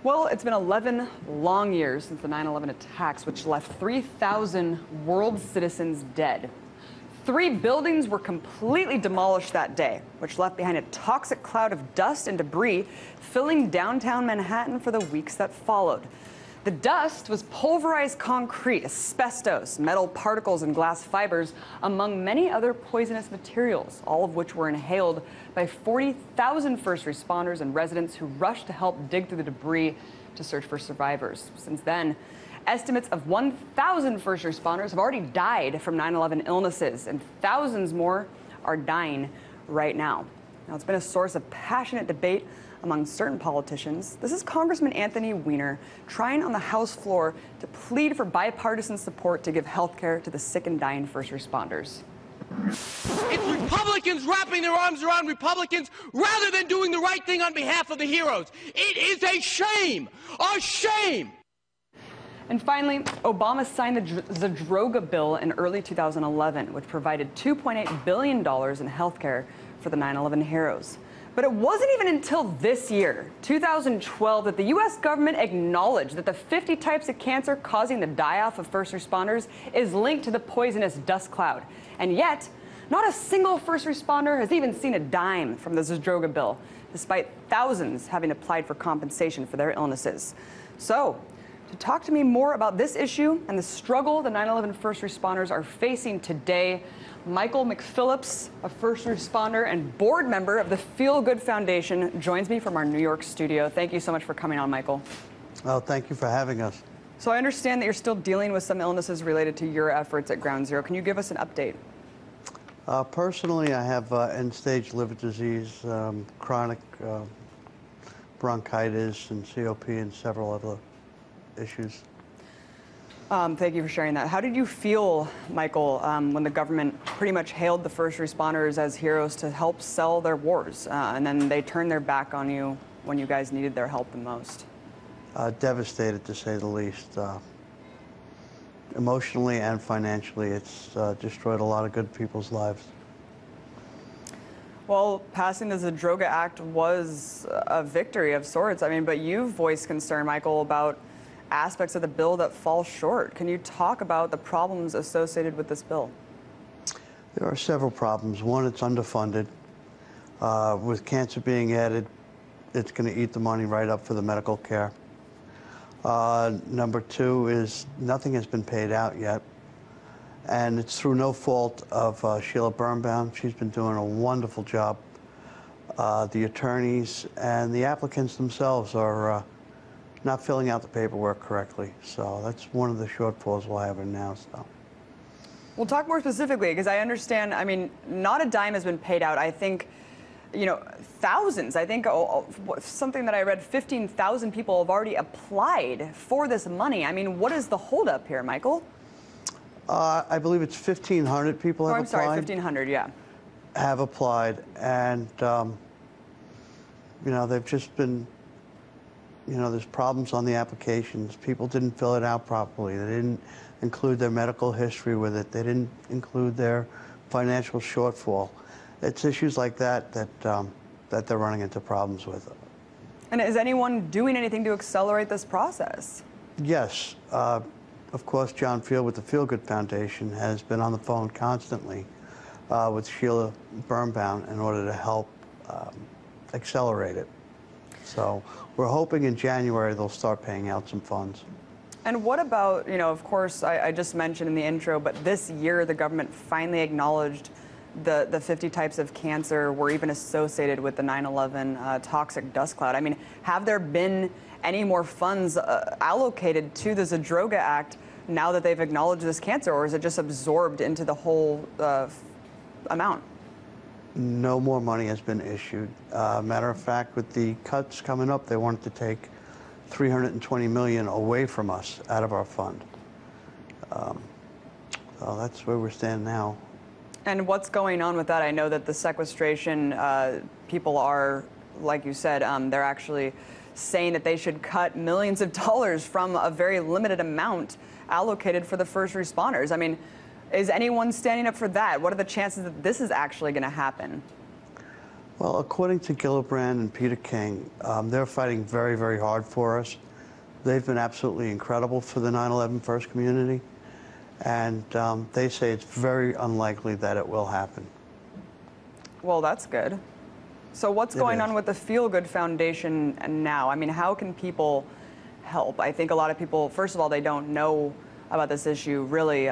Well, it's been 11 long years since the 9/11 attacks, which left 3,000 world citizens dead. 3 buildings were completely demolished that day, which left behind a toxic cloud of dust and debris filling downtown Manhattan for the weeks that followed. The dust was pulverized concrete, asbestos, metal particles, and glass fibers, among many other poisonous materials, all of which were inhaled by 40,000 first responders and residents who rushed to help dig through the debris to search for survivors. Since then, estimates of 1,000 first responders have already died from 9/11 illnesses, and thousands more are dying right now. Now, it's been a source of passionate debate among certain politicians. This is Congressman Anthony Weiner trying on the House floor to plead for bipartisan support to give health care to the sick and dying first responders. It's Republicans wrapping their arms around Republicans rather than doing the right thing on behalf of the heroes. It is a shame! A shame! And finally, Obama signed the Zadroga bill in early 2011, which provided $2.8 billion in health care for the 9/11 heroes. But it wasn't even until this year, 2012, that the U.S. government acknowledged that the 50 types of cancer causing the die-off of first responders is linked to the poisonous dust cloud. And yet, not a single first responder has even seen a dime from the Zadroga bill, despite thousands having applied for compensation for their illnesses. So, to talk to me more about this issue and the struggle the 9/11 first responders are facing today, Michael McPhillips, a first responder and board member of the Feel Good Foundation, joins me from our New York studio. Thank you so much for coming on, Michael. Oh, thank you for having us. So I understand that you're still dealing with some illnesses related to your efforts at Ground Zero. Can you give us an update? Personally, I have end-stage liver disease, chronic bronchitis, and COP, and several other issues. Thank you for sharing that. How did you feel, Michael, when the government pretty much hailed the first responders as heroes to help sell their wars, and then they turned their back on you when you guys needed their help the most? Devastated, to say the least. Emotionally and financially, it's destroyed a lot of good people's lives. Well, passing the Zadroga Act was a victory of sorts. I mean, but you've voiced concern, Michael, about aspects of the bill that fall short. Can you talk about the problems associated with this bill? There are several problems. One, it's underfunded. With cancer being added, it's going to eat the money right up for the medical care. Number 2 is nothing has been paid out yet. And it's through no fault of Sheila Birnbaum. She's been doing a wonderful job. The attorneys and the applicants themselves are not filling out the paperwork correctly. So that's one of the shortfalls we'll have now. So. We'll talk more specifically, because I understand, I mean, not a dime has been paid out. I think, you know, thousands. I think something that I read, 15,000 people have already applied for this money. I mean, what is the holdup here, Michael? I believe it's 1,500 people have applied. I'm sorry, 1,500, yeah. Have applied, and, you know, they've just been, you know, there's problems on the applications. People didn't fill it out properly. They didn't include their medical history with it. They didn't include their financial shortfall. It's issues like that that they're running into problems with. And is anyone doing anything to accelerate this process? Yes. Of course, John Field with the Feel Good Foundation has been on the phone constantly with Sheila Birnbaum in order to help accelerate it. So we're hoping in January they'll start paying out some funds. And what about, you know, of course, I just mentioned in the intro, but this year the government finally acknowledged the 50 types of cancer were even associated with the 9/11 toxic dust cloud. I mean, have there been any more funds allocated to the Zadroga Act now that they've acknowledged this cancer, or is it just absorbed into the whole amount? No more money has been issued. Matter of fact, with the cuts coming up, they wanted to take $320 million away from us out of our fund. So that's where we're standing now. And what's going on with that? I know that the sequestration people are, like you said, they're actually saying that they should cut millions of dollars from a very limited amount allocated for the first responders. I mean, is anyone standing up for that? What are the chances that this is actually going to happen? Well, according to Gillibrand and Peter King, they're fighting very, very hard for us. They've been absolutely incredible for the 9/11 First community, and they say it's very unlikely that it will happen. Well, that's good. So what's going on with the Feel Good Foundation now? I mean, how can people help? I think a lot of people, first of all, they don't know about this issue, really.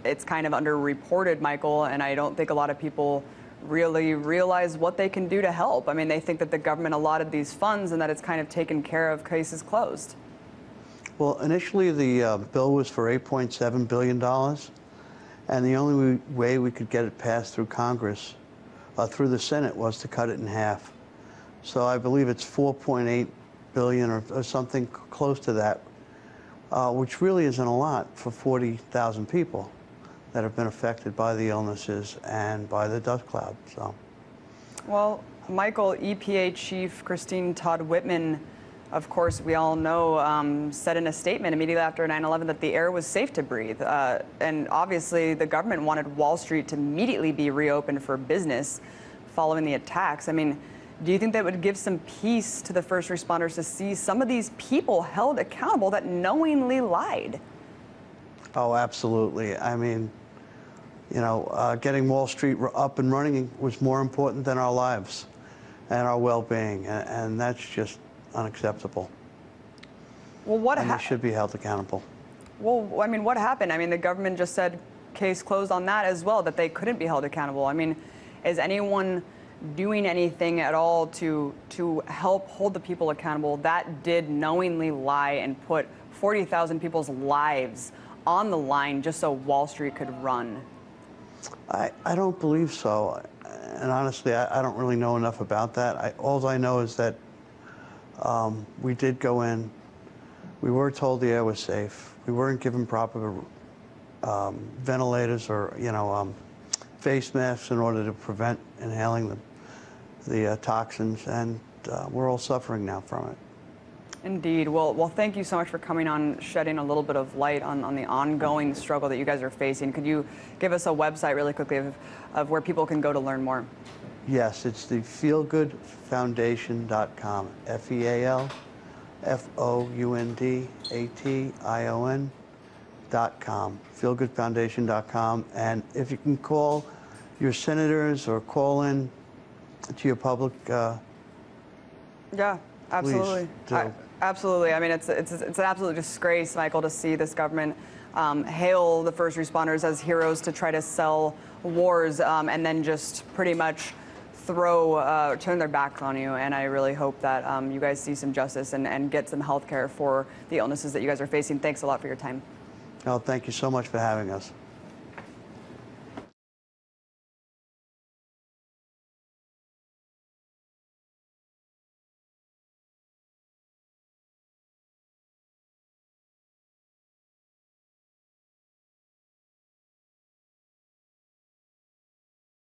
It's kind of underreported, Michael, and I don't think a lot of people really realize what they can do to help. I mean, they think that the government allotted these funds and that it's kind of taken care of, cases closed. Well, initially the bill was for $8.7 billion, and the only way we could get it passed through Congress, through the Senate, was to cut it in half. So I believe it's $4.8 billion or something close to that, which really isn't a lot for 40,000 people that have been affected by the illnesses and by the dust cloud. So, well, Michael, EPA Chief Christine Todd Whitman, of course, we all know, said in a statement immediately after 9/11 that the air was safe to breathe. And obviously, the government wanted Wall Street to immediately be reopened for business following the attacks. I mean, do you think that would give some peace to the first responders to see some of these people held accountable that knowingly lied? oh, absolutely. I mean, you know, getting Wall Street up and running was more important than our lives and our well-being, and that's just unacceptable. Well, what happened? They should be held accountable. Well, I mean, what happened? I mean, the government just said case closed on that as well, that they couldn't be held accountable. I mean, is anyone doing anything at all to help hold the people accountable that did knowingly lie and put 40,000 people's lives on the line just so Wall Street could run? I don't believe so. And honestly, I don't really know enough about that. All I know is that we did go in. We were told the air was safe. We weren't given proper ventilators or, face masks in order to prevent inhaling the toxins, and we're all suffering now from it. Indeed. Well, thank you so much for coming on, shedding a little bit of light on the ongoing struggle that you guys are facing. Could you give us a website really quickly of where people can go to learn more? Yes, it's the feelgoodfoundation.com, FEALFOUNDATION.com, feelgoodfoundation.com. And if you can call your senators or call in to your public, yeah, absolutely. Please do. Absolutely. I mean, it's an absolute disgrace, Michael, to see this government hail the first responders as heroes to try to sell wars, and then just pretty much turn their backs on you. And I really hope that you guys see some justice and get some health care for the illnesses that you guys are facing. Thanks a lot for your time. Oh, thank you so much for having us.